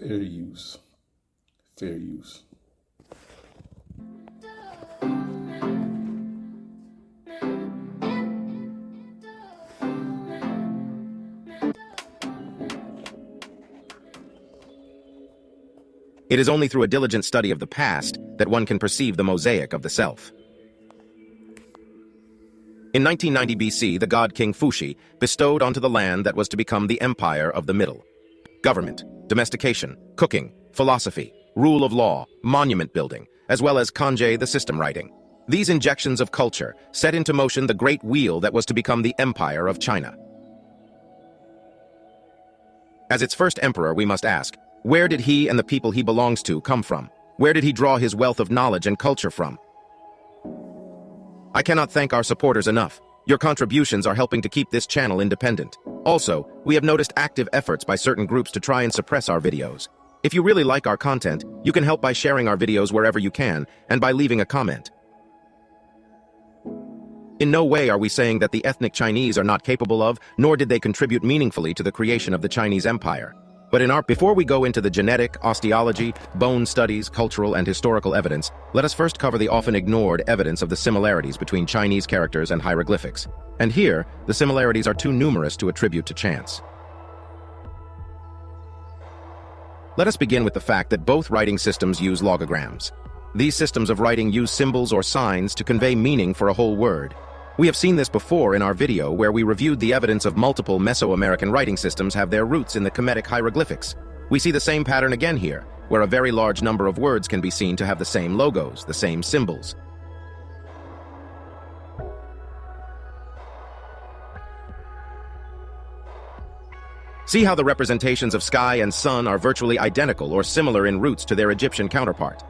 Fair use. Fair use. It is only through a diligent study of the past that one can perceive the mosaic of the self. In 1990 BC, the god King Fuxi bestowed onto the land that was to become the empire of the Middle. Government, domestication, cooking, philosophy, rule of law, monument building, as well as kanji, the system writing. These injections of culture set into motion the great wheel that was to become the Empire of China. As its first emperor, we must ask, where did he and the people he belongs to come from? Where did he draw his wealth of knowledge and culture from? I cannot thank our supporters enough. Your contributions are helping to keep this channel independent. Also, we have noticed active efforts by certain groups to try and suppress our videos. If you really like our content, you can help by sharing our videos wherever you can and by leaving a comment. In no way are we saying that the ethnic Chinese are not capable of, nor did they contribute meaningfully to the creation of the Chinese Empire. But before we go into the genetic, osteology, bone studies, cultural and historical evidence, let us first cover the often ignored evidence of the similarities between Chinese characters and hieroglyphics. And here, the similarities are too numerous to attribute to chance. Let us begin with the fact that both writing systems use logograms. These systems of writing use symbols or signs to convey meaning for a whole word. We have seen this before in our video where we reviewed the evidence of multiple Mesoamerican writing systems have their roots in the Kemetic hieroglyphics. We see the same pattern again here, where a very large number of words can be seen to have the same logos, the same symbols. See how the representations of sky and sun are virtually identical or similar in roots to their Egyptian counterpart.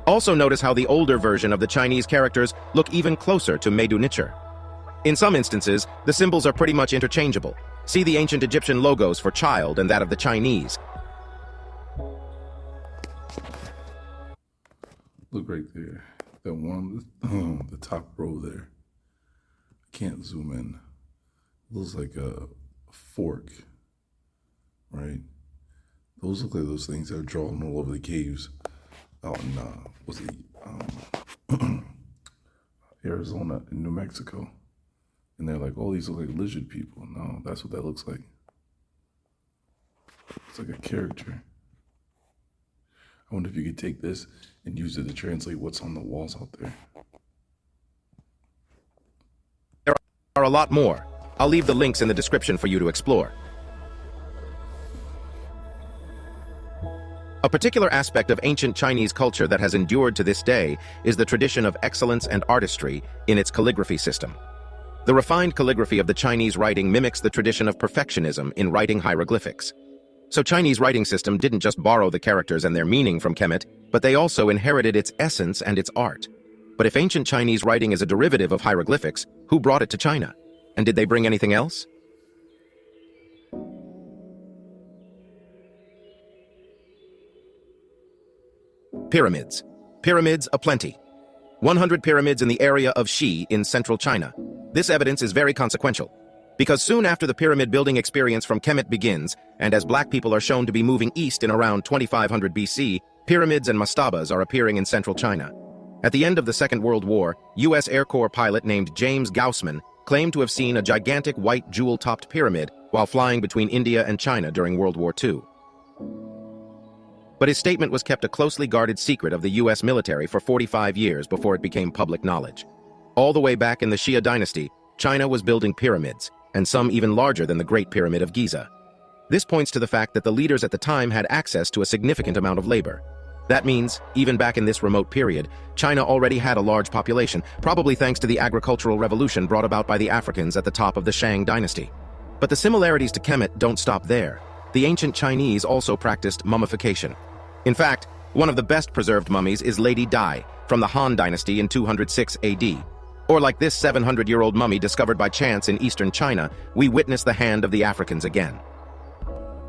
Also notice how the older version of the Chinese characters look even closer to Medu Neter. In some instances, the symbols are pretty much interchangeable. See the ancient Egyptian logos for child and that of the Chinese. Look right there. That one, the top row there. I can't zoom in. It looks like a fork, right? Those look like those things that are drawn all over the caves out in, Arizona and New Mexico. And they're like, oh, these look like lizard people. No, that's what that looks like. It's like a character. I wonder if you could take this and use it to translate what's on the walls out there. There are a lot more. I'll leave the links in the description for you to explore. A particular aspect of ancient Chinese culture that has endured to this day is the tradition of excellence and artistry in its calligraphy system. The refined calligraphy of the Chinese writing mimics the tradition of perfectionism in writing hieroglyphics. So Chinese writing system didn't just borrow the characters and their meaning from Kemet, but they also inherited its essence and its art. But if ancient Chinese writing is a derivative of hieroglyphics, who brought it to China? And did they bring anything else? Pyramids. Pyramids aplenty. 100 pyramids in the area of Xi in central China. This evidence is very consequential, because soon after the pyramid building experience from Kemet begins, and as black people are shown to be moving east in around 2500 BC, pyramids and mastabas are appearing in central China. At the end of the Second World War, U.S. Air Corps pilot named James Gaussman claimed to have seen a gigantic white jewel-topped pyramid while flying between India and China during World War II. But his statement was kept a closely guarded secret of the U.S. military for 45 years before it became public knowledge. All the way back in the Xia dynasty, China was building pyramids, and some even larger than the Great Pyramid of Giza. This points to the fact that the leaders at the time had access to a significant amount of labor. That means, even back in this remote period, China already had a large population, probably thanks to the agricultural revolution brought about by the Africans at the top of the Shang dynasty. But the similarities to Kemet don't stop there. The ancient Chinese also practiced mummification. In fact, one of the best preserved mummies is Lady Dai from the Han dynasty in 206 AD. Or like this 700-year-old mummy discovered by chance in eastern China, we witness the hand of the Africans again.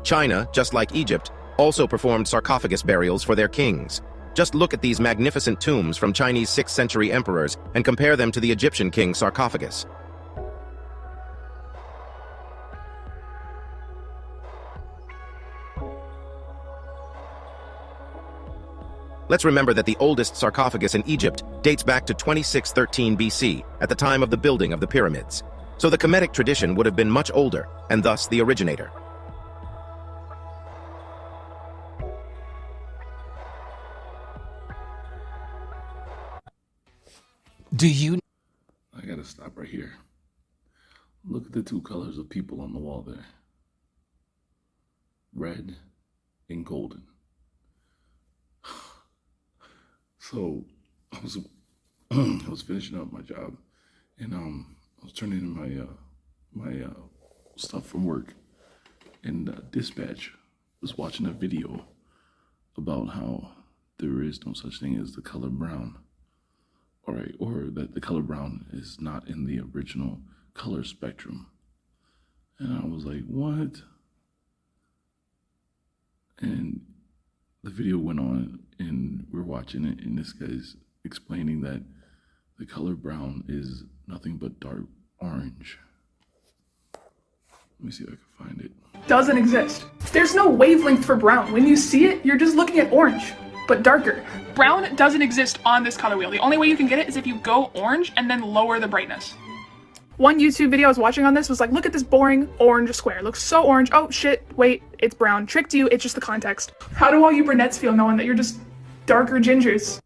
China, just like Egypt, also performed sarcophagus burials for their kings. Just look at these magnificent tombs from Chinese 6th century emperors and compare them to the Egyptian king's sarcophagus. Let's remember that the oldest sarcophagus in Egypt dates back to 2613 BC, at the time of the building of the pyramids. So the Kemetic tradition would have been much older, and thus the originator. Do you I gotta stop right here. Look at the two colors of people on the wall there. Red and golden. So I was I was finishing up my job, and I was turning in my stuff from work, and dispatch was watching a video about how there is no such thing as the color brown, or that the color brown is not in the original color spectrum. And I was like, what? And the video went on, and we're watching it, and this guy's explaining that the color brown is nothing but dark orange. Let me see if I can find it. Doesn't exist. There's no wavelength for brown. When you see it, you're just looking at orange, but darker. Brown doesn't exist on this color wheel. The only way you can get it is if you go orange and then lower the brightness. One YouTube video I was watching on this was like, look at this boring orange square. It looks so orange. Oh shit, wait, it's brown. Tricked you, it's just the context. How do all you brunettes feel knowing that you're just darker gingers?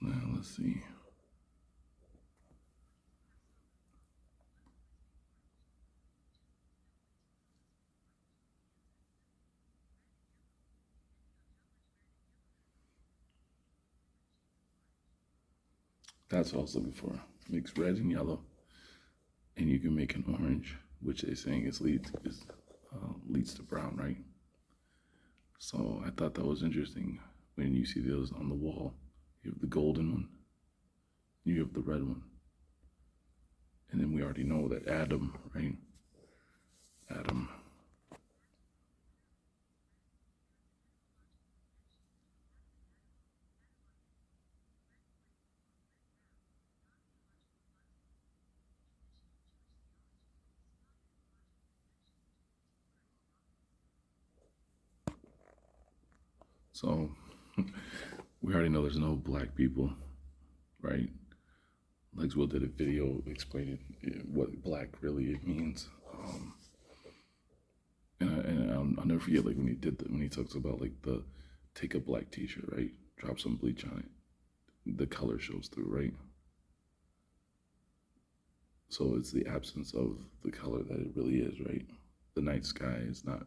Now, let's see. That's what I was looking for. Mix red and yellow, and you can make an orange, which they're saying leads to brown, right? So I thought that was interesting. When you see those on the wall, you have the golden one, you have the red one, and then we already know that Adam, right? Adam. So we already know there's no black people, right? Legs Will did a video explaining what black really means. And I'll never forget, like, when he talks about like take a black t-shirt, right? Drop some bleach on it. The color shows through, right? So it's the absence of the color that it really is, right? The night sky is not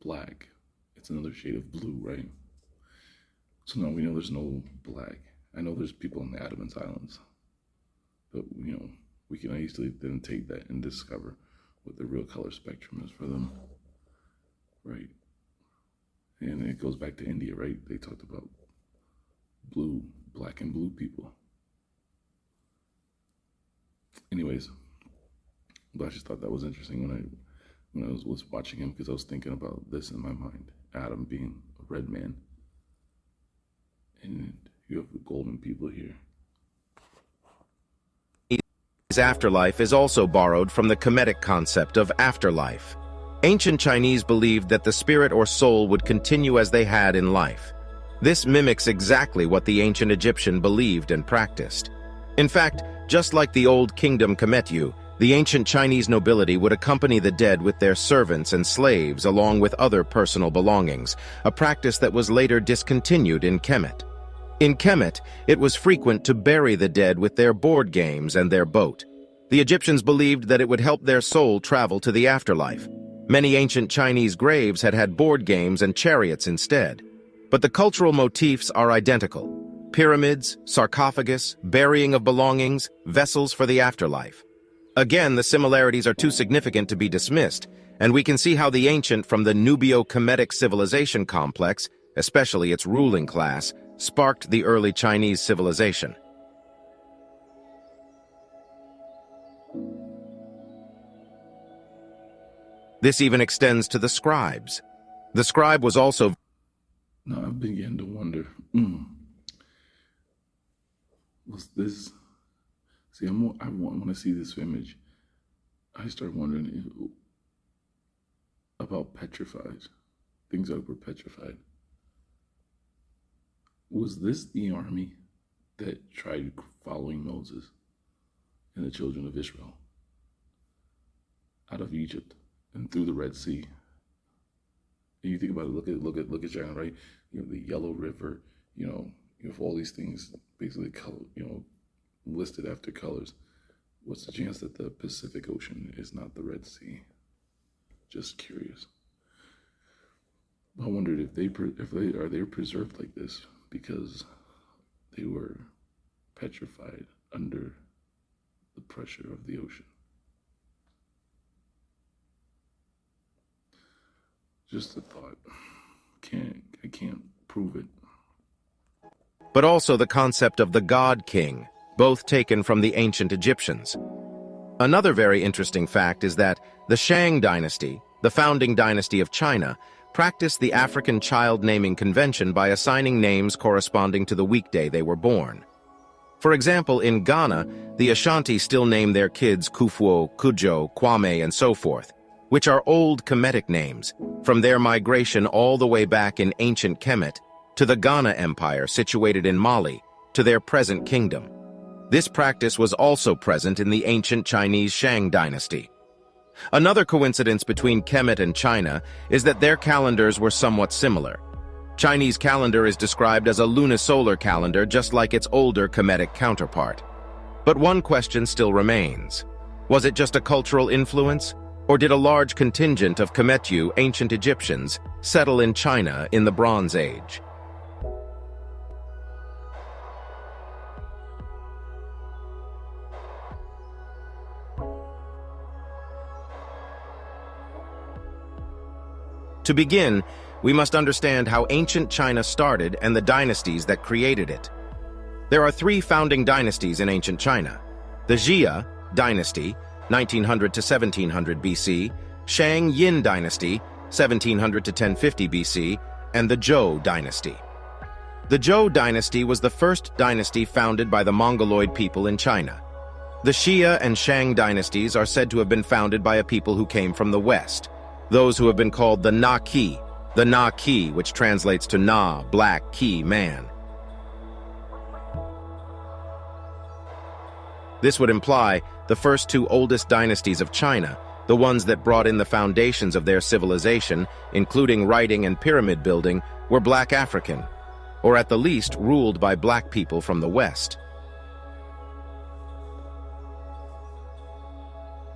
black. It's another shade of blue, right? So now we know there's no black. I know there's people in the Adamance Islands, but we can easily then take that and discover what the real color spectrum is for them, right? And it goes back to India, right? They talked about black and blue people. Anyways, but I just thought that was interesting when I was watching him, because I was thinking about this in my mind. Adam being a red man, and you have the golden people here. His afterlife is also borrowed from the Kemetic concept of afterlife. Ancient Chinese believed that the spirit or soul would continue as they had in life. This mimics exactly what the ancient Egyptian believed and practiced. In fact, just like the old kingdom Kemetu, the ancient Chinese nobility would accompany the dead with their servants and slaves along with other personal belongings, a practice that was later discontinued in Kemet. In Kemet, it was frequent to bury the dead with their board games and their boat. The Egyptians believed that it would help their soul travel to the afterlife. Many ancient Chinese graves had board games and chariots instead. But the cultural motifs are identical: pyramids, sarcophagus, burying of belongings, vessels for the afterlife. Again, the similarities are too significant to be dismissed, and we can see how the ancient from the Nubio-Kemetic civilization complex, especially its ruling class, sparked the early Chinese civilization. This even extends to the scribes. The scribe was also Now I've begun to wonder, was this, see, I want to see this image. I start wondering about petrified, things that were petrified. Was this the army that tried following Moses and the children of Israel out of Egypt and through the Red Sea? And you think about it, look at China, right? You have the Yellow River, you have all these things basically listed after colors. What's the chance that the Pacific Ocean is not the Red Sea? Just curious. I wondered if they are preserved like this because they were petrified under the pressure of the ocean. Just a thought. I can't prove it. But also the concept of the God King, both taken from the ancient Egyptians. Another very interesting fact is that the Shang dynasty, the founding dynasty of China, practiced the African child naming convention by assigning names corresponding to the weekday they were born. For example, in Ghana, the Ashanti still name their kids Kufuor, Kujo, Kwame, and so forth, which are old Kemetic names, from their migration all the way back in ancient Kemet to the Ghana Empire situated in Mali, to their present kingdom. This practice was also present in the ancient Chinese Shang dynasty. Another coincidence between Kemet and China is that their calendars were somewhat similar. Chinese calendar is described as a lunisolar calendar just like its older Kemetic counterpart. But one question still remains. Was it just a cultural influence? Or did a large contingent of Kemetu, ancient Egyptians, settle in China in the Bronze Age? To begin, we must understand how ancient China started and the dynasties that created it. There are three founding dynasties in ancient China: the Jia dynasty, 1900 to 1700 BC, Shang Yin dynasty, 1700 to 1050 BC, and the Zhou dynasty. The Zhou dynasty was the first dynasty founded by the Mongoloid people in China. The Xia and Shang dynasties are said to have been founded by a people who came from the West, those who have been called the Na-Ki, which translates to Na, black, Ki, man. This would imply the first two oldest dynasties of China, the ones that brought in the foundations of their civilization, including writing and pyramid building, were Black African, or at the least ruled by black people from the West.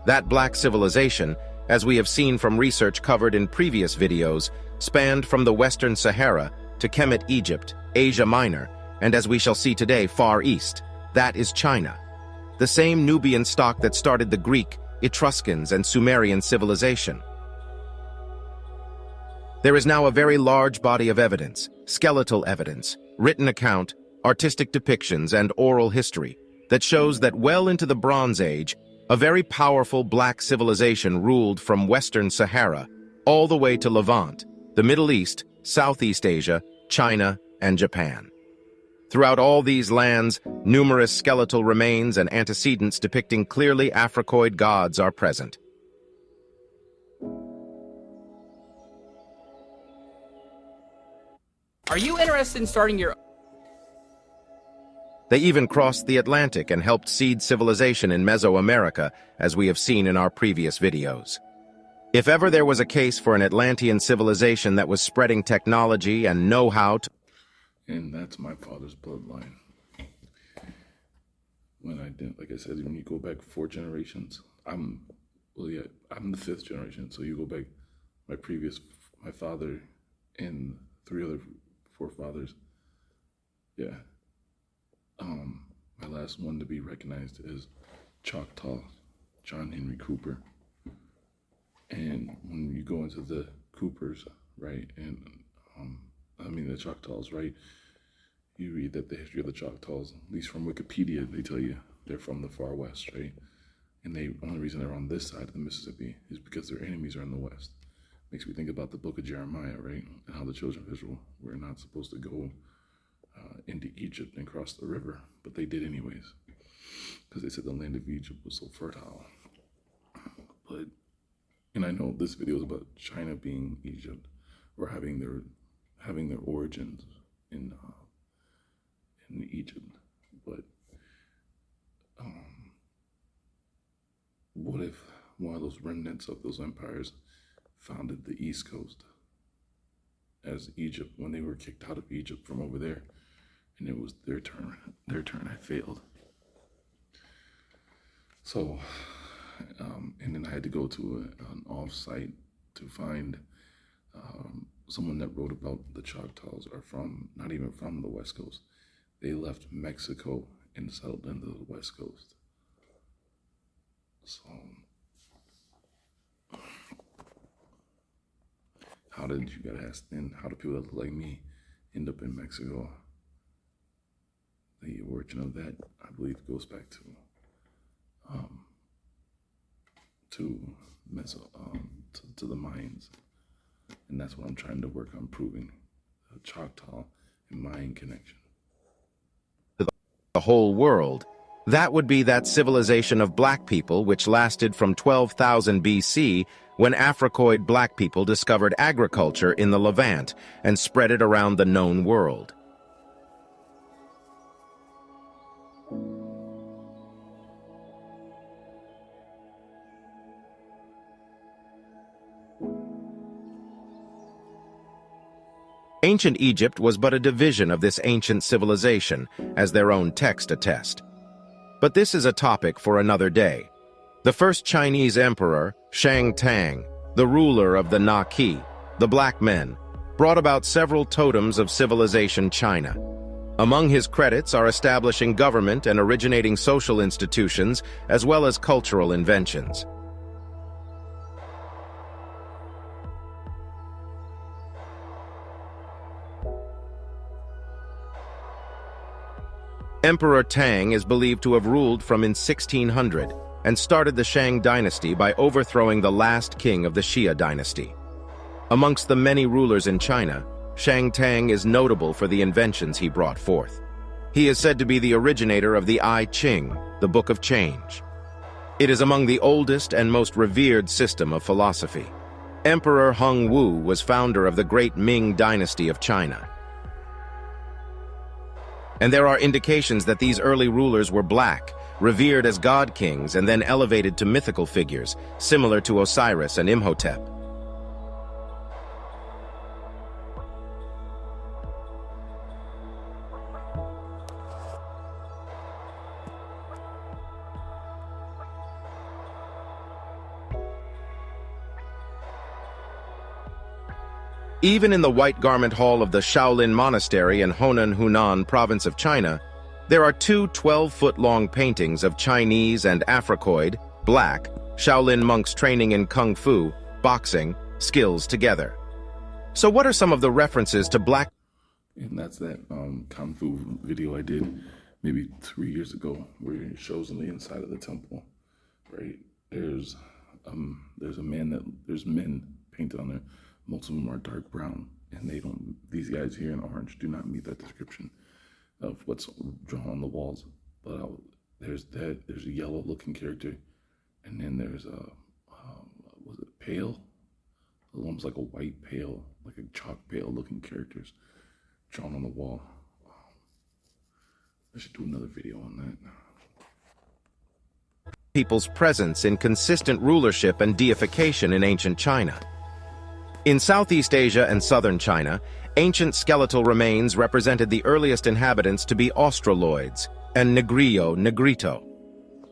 That black civilization, as we have seen from research covered in previous videos, spanned from the Western Sahara to Kemet, Egypt, Asia Minor, and as we shall see today, Far East. That is China. The same Nubian stock that started the Greek, Etruscans, and Sumerian civilization. There is now a very large body of evidence, skeletal evidence, written account, artistic depictions, and oral history that shows that well into the Bronze Age, a very powerful black civilization ruled from Western Sahara all the way to Levant, the Middle East, Southeast Asia, China, and Japan. Throughout all these lands, numerous skeletal remains and antecedents depicting clearly Africoid gods are present. Are you interested in starting your They even crossed the Atlantic and helped seed civilization in Mesoamerica, as we have seen in our previous videos. If ever there was a case for an Atlantean civilization that was spreading technology and know-how to... And that's my father's bloodline. When I did, like I said, when you go back 4 generations, I'm the 5th generation. So you go back, my father and 3 other forefathers. Yeah. My last one to be recognized is Choctaw, John Henry Cooper. And when you go into the Coopers, right, and the Choctaws, right, you read that the history of the Choctaws, at least from Wikipedia, they tell you they're from the far west, right? And the only reason they're on this side of the Mississippi is because their enemies are in the west. Makes me think about the book of Jeremiah, right? And how the children of Israel were not supposed to go into Egypt and cross the river, but they did anyways, because they said the land of Egypt was so fertile. But, and I know this video is about China being Egypt, or having their origins in Egypt. But what if one of those remnants of those empires founded the East Coast as Egypt when they were kicked out of Egypt from over there, and it was their turn had failed. So, and then I had to go to an off-site to find someone that wrote about the Choctaws are from, not even from the West Coast. They left Mexico and settled into the West Coast. So, how did, you gotta ask then, how do people that look like me end up in Mexico? The origin of that, I believe, goes back to the Mayans, and that's what I'm trying to work on proving, the Choctaw and Mayan connection. The whole world. That would be that civilization of black people which lasted from 12,000 BC, when Africoid black people discovered agriculture in the Levant and spread it around the known world. Ancient Egypt was but a division of this ancient civilization, as their own text attest. But this is a topic for another day. The first Chinese emperor, Shang Tang, the ruler of the Naqi, the black men, brought about several totems of civilization China. Among his credits are establishing government and originating social institutions, as well as cultural inventions. Emperor Tang is believed to have ruled from in 1600 and started the Shang dynasty by overthrowing the last king of the Xia dynasty. Amongst the many rulers in China, Shang Tang is notable for the inventions he brought forth. He is said to be the originator of the I Ching, the Book of Change. It is among the oldest and most revered system of philosophy. Emperor Hung Wu was founder of the great Ming dynasty of China. And there are indications that these early rulers were black, revered as god kings and then elevated to mythical figures, similar to Osiris and Imhotep. Even in the White Garment Hall of the Shaolin Monastery in Honan, Hunan province of China, there are two 12-foot-long paintings of Chinese and Africoid, black, Shaolin monks training in Kung Fu, boxing, skills together. So what are some of the references to black? And that's that Kung Fu video I did maybe 3 years ago, where it shows on the inside of the temple, right? There's men painted on there. Most of them are dark brown, and these guys here in orange do not meet that description of what's drawn on the walls. But there's a yellow looking character, and then there's was it pale? Almost like a white pale, like a chalk pale looking characters drawn on the wall. I should do another video on that. People's presence in consistent rulership and deification in ancient China. In Southeast Asia and southern China, ancient skeletal remains represented the earliest inhabitants to be Australoids and Negrillo Negrito.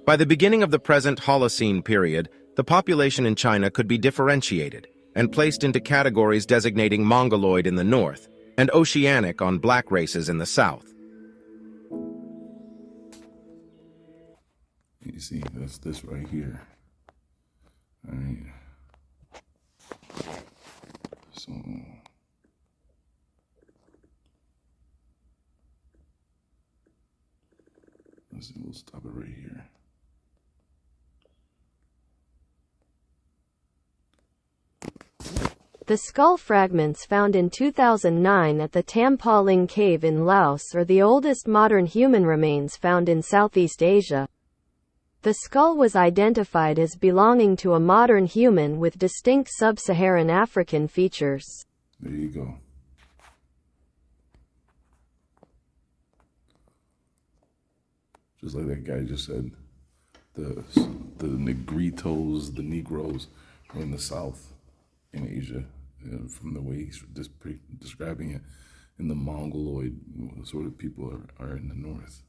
By the beginning of the present Holocene period, the population in China could be differentiated and placed into categories designating Mongoloid in the north and Oceanic on black races in the south. You see, that's this right here. All right. So let's see, we'll stop it right here. The skull fragments found in 2009 at the Tam Pa Ling cave in Laos are the oldest modern human remains found in Southeast Asia. The skull was identified as belonging to a modern human with distinct sub-Saharan African features. There you go. Just like that guy just said, the Negritos, the Negroes were in the South in Asia, from the way he's describing it, and the Mongoloid sort of people are in the North.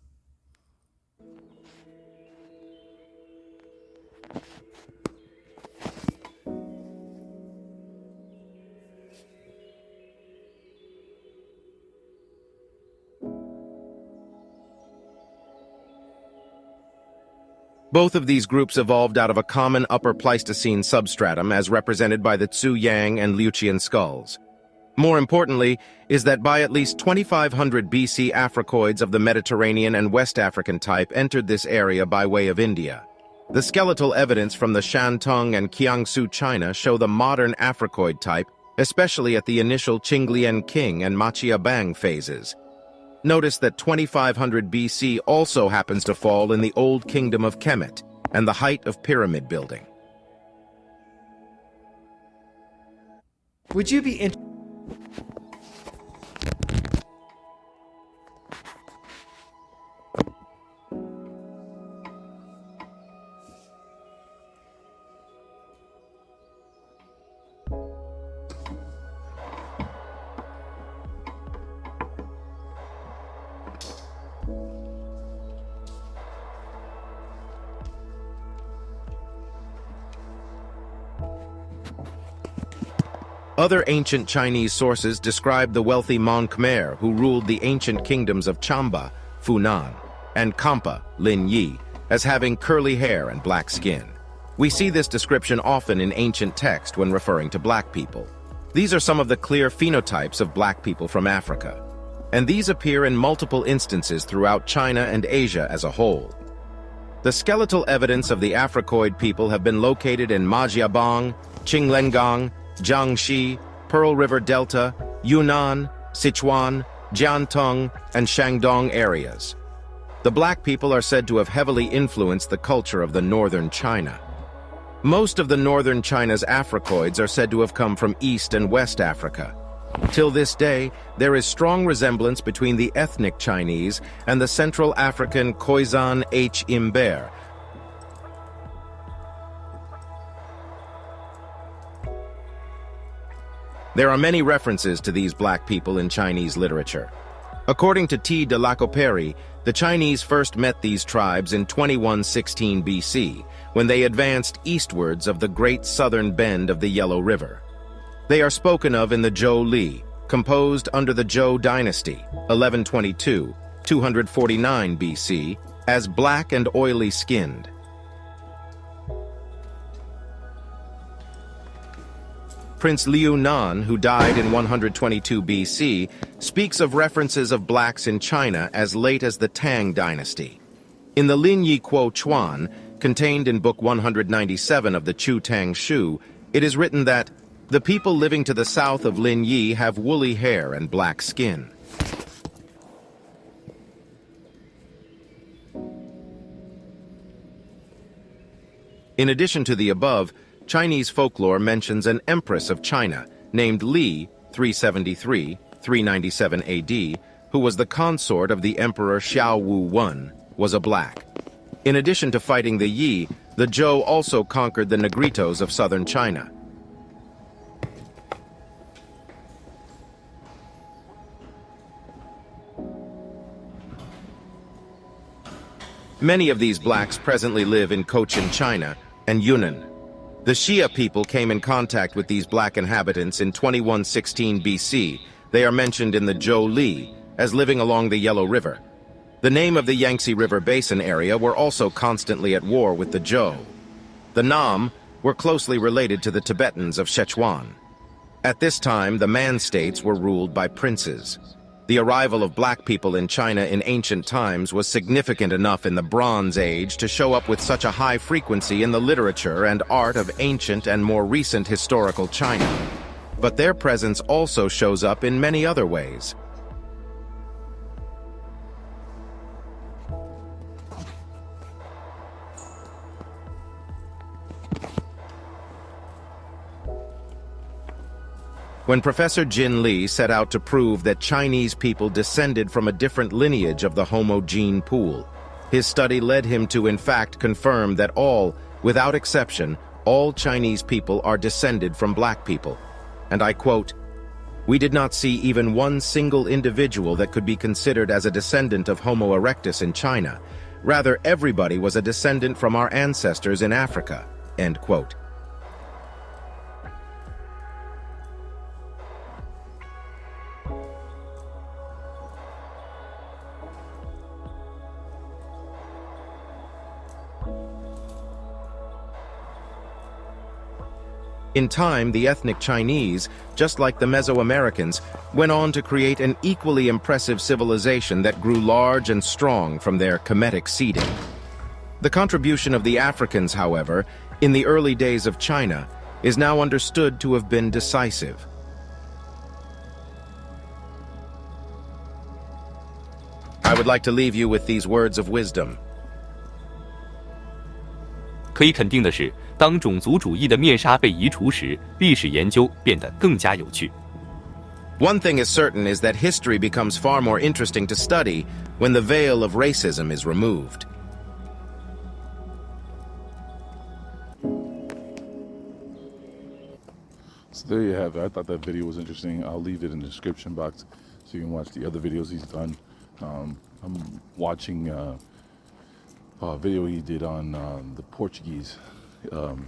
Both of these groups evolved out of a common Upper Pleistocene substratum as represented by the Tzu-Yang and Liuqian skulls. More importantly is that by at least 2500 BC Africoids of the Mediterranean and West African type entered this area by way of India. The skeletal evidence from the Shantung and Kiangsu China show the modern Africoid type, especially at the initial Qinglian King and Machia Bang phases. Notice that 2500 BC also happens to fall in the Old Kingdom of Kemet and the height of pyramid building. Would you be interested? Other ancient Chinese sources describe the wealthy Mon Khmer who ruled the ancient kingdoms of Chamba, Funan, and Kampa, Lin Yi, as having curly hair and black skin. We see this description often in ancient text when referring to black people. These are some of the clear phenotypes of black people from Africa, and these appear in multiple instances throughout China and Asia as a whole. The skeletal evidence of the Africoid people have been located in Majiabang, Qinglengang, Jiangxi, Pearl River Delta, Yunnan, Sichuan, Jiantong, and Shandong areas. The black people are said to have heavily influenced the culture of the northern China. Most of the northern China's Africoids are said to have come from East and West Africa. Till this day, there is strong resemblance between the ethnic Chinese and the Central African Khoisan H. Imber. There are many references to these black people in Chinese literature. According to T. de Lacoperi, the Chinese first met these tribes in 2116 BC, when they advanced eastwards of the great southern bend of the Yellow River. They are spoken of in the Zhou Li, composed under the Zhou dynasty, 1122-249 BC, as black and oily-skinned. Prince Liu Nan, who died in 122 BC, speaks of references of blacks in China as late as the Tang dynasty. In the Lin Yi Kuo Chuan, contained in Book 197 of the Chu Tang Shu, it is written that the people living to the south of Lin Yi have woolly hair and black skin. In addition to the above, Chinese folklore mentions an empress of China named Li, 373-397 AD, who was the consort of the Emperor Xiao Wu I, was a black. In addition to fighting the Yi, the Zhou also conquered the Negritos of southern China. Many of these blacks presently live in Cochin, China, and Yunnan. The Xia people came in contact with these black inhabitants in 2116 BC. They are mentioned in the Zhou Li as living along the Yellow River. The name of the Yangtze River Basin area were also constantly at war with the Zhou. The Nam were closely related to the Tibetans of Sichuan. At this time, the Man states were ruled by princes. The arrival of black people in China in ancient times was significant enough in the Bronze Age to show up with such a high frequency in the literature and art of ancient and more recent historical China. But their presence also shows up in many other ways. When Professor Jin Li set out to prove that Chinese people descended from a different lineage of the Homo gene pool, his study led him to in fact confirm that without exception, all Chinese people are descended from black people. And I quote, "We did not see even one single individual that could be considered as a descendant of Homo erectus in China. Rather, everybody was a descendant from our ancestors in Africa." End quote. In time, the ethnic Chinese, just like the Mesoamericans, went on to create an equally impressive civilization that grew large and strong from their Kemetic seeding. The contribution of the Africans, however, in the early days of China, is now understood to have been decisive. I would like to leave you with these words of wisdom. 可以肯定的是，当种族主义的面纱被移除时，历史研究变得更加有趣。One thing is certain is that history becomes far more interesting to study when the veil of racism is removed. So there you have it. I thought that video was interesting. I'll leave it in the description box so you can watch the other videos he's done. I'm watching a video he did on the Portuguese and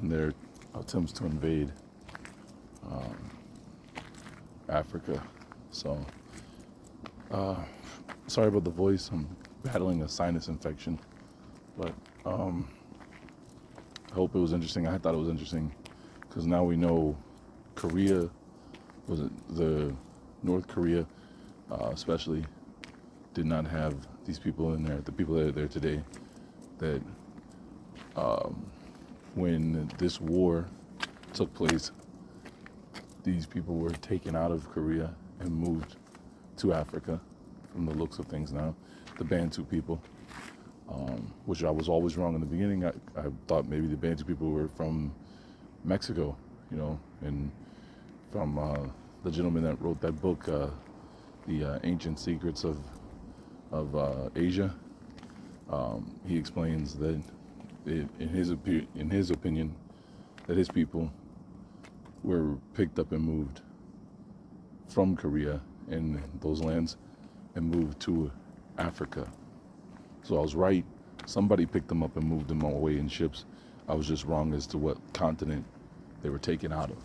their attempts to invade Africa. So sorry about the voice. I'm battling a sinus infection, but I hope it was interesting. I thought it was interesting because now we know Korea, was it the North Korea especially, did not have these people in there, the people that are there today, that when this war took place, these people were taken out of Korea and moved to Africa, from the looks of things now, the Bantu people, which I was always wrong in the beginning. I thought maybe the Bantu people were from Mexico, you know, and from the gentleman that wrote that book, The Ancient Secrets of Asia. He explains that in his opinion, that his people were picked up and moved from Korea and those lands and moved to Africa. So I was right. Somebody picked them up and moved them away in ships. I was just wrong as to what continent they were taken out of.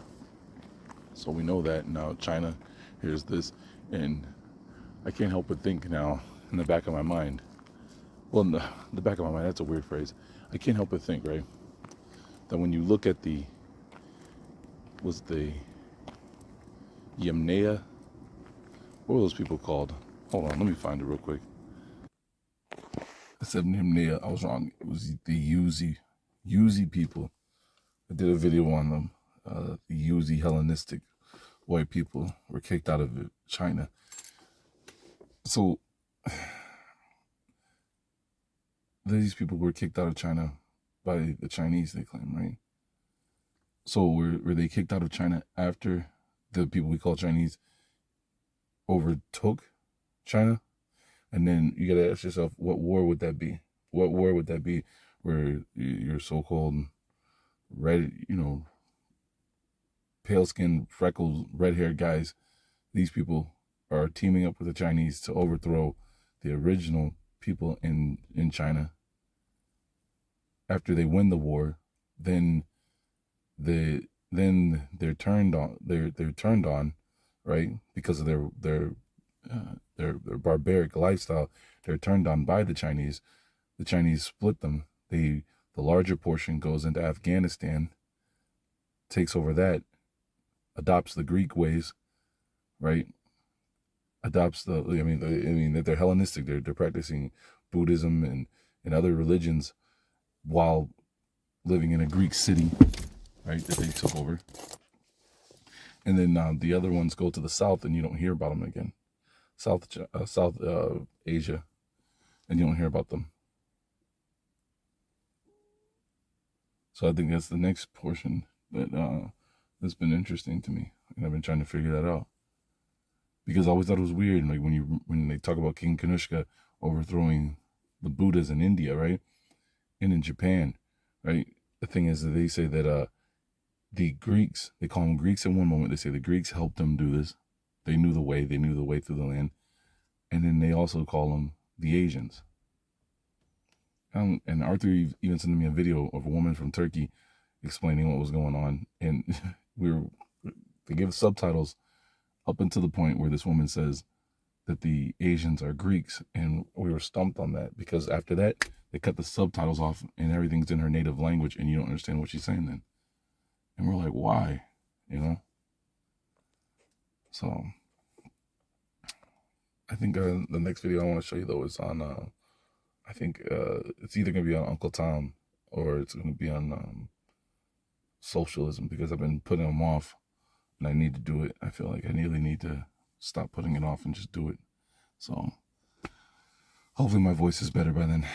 So we know that now. China, here's this, and I can't help but think now in the back of my mind. Well, in the back of my mind, that's a weird phrase. I can't help but think, right, that when you look at the Yamnaya, what were those people called? Hold on, let me find it real quick. I said Yamnaya, I was wrong. It was the Yuezhi people. I did a video on them. The Yuezhi Hellenistic white people were kicked out of China. So these people were kicked out of China by the Chinese, they claim, right? So were they kicked out of China after the people we call Chinese overtook China? And then you gotta ask yourself, what war would that be? What war would that be where your so-called red, pale-skinned, freckled, red-haired guys, these people are teaming up with the Chinese to overthrow the original people in China. After they win the war, then they're turned on, right? Because of their barbaric lifestyle, they're turned on by the Chinese. The Chinese split them. The larger portion goes into Afghanistan, takes over that, adopts the Greek ways, right? Adopts that they're Hellenistic. They're practicing Buddhism and other religions while living in a Greek city, right, that they took over. And then the other ones go to the south, and you don't hear about them again. South Asia, and you don't hear about them. So I think that's the next portion that's been interesting to me, and I've been trying to figure that out. Because I always thought it was weird, like when they talk about King Kanushka overthrowing the Buddhas in India, right, and in Japan, right. The thing is that they say that the Greeks, they call them Greeks in one moment. They say the Greeks helped them do this. They knew the way through the land. And then they also call them the Asians. And Arthur even sent me a video of a woman from Turkey explaining what was going on. And they give subtitles up until the point where this woman says that the Asians are Greeks. And we were stumped on that because after that, they cut the subtitles off and everything's in her native language and you don't understand what she's saying then. And we're like, why? You know? So I think the next video I want to show you, though, is on, I think it's either going to be on Uncle Tom or it's going to be on socialism, because I've been putting them off and I need to do it. I feel like I really need to stop putting it off and just do it. So hopefully my voice is better by then.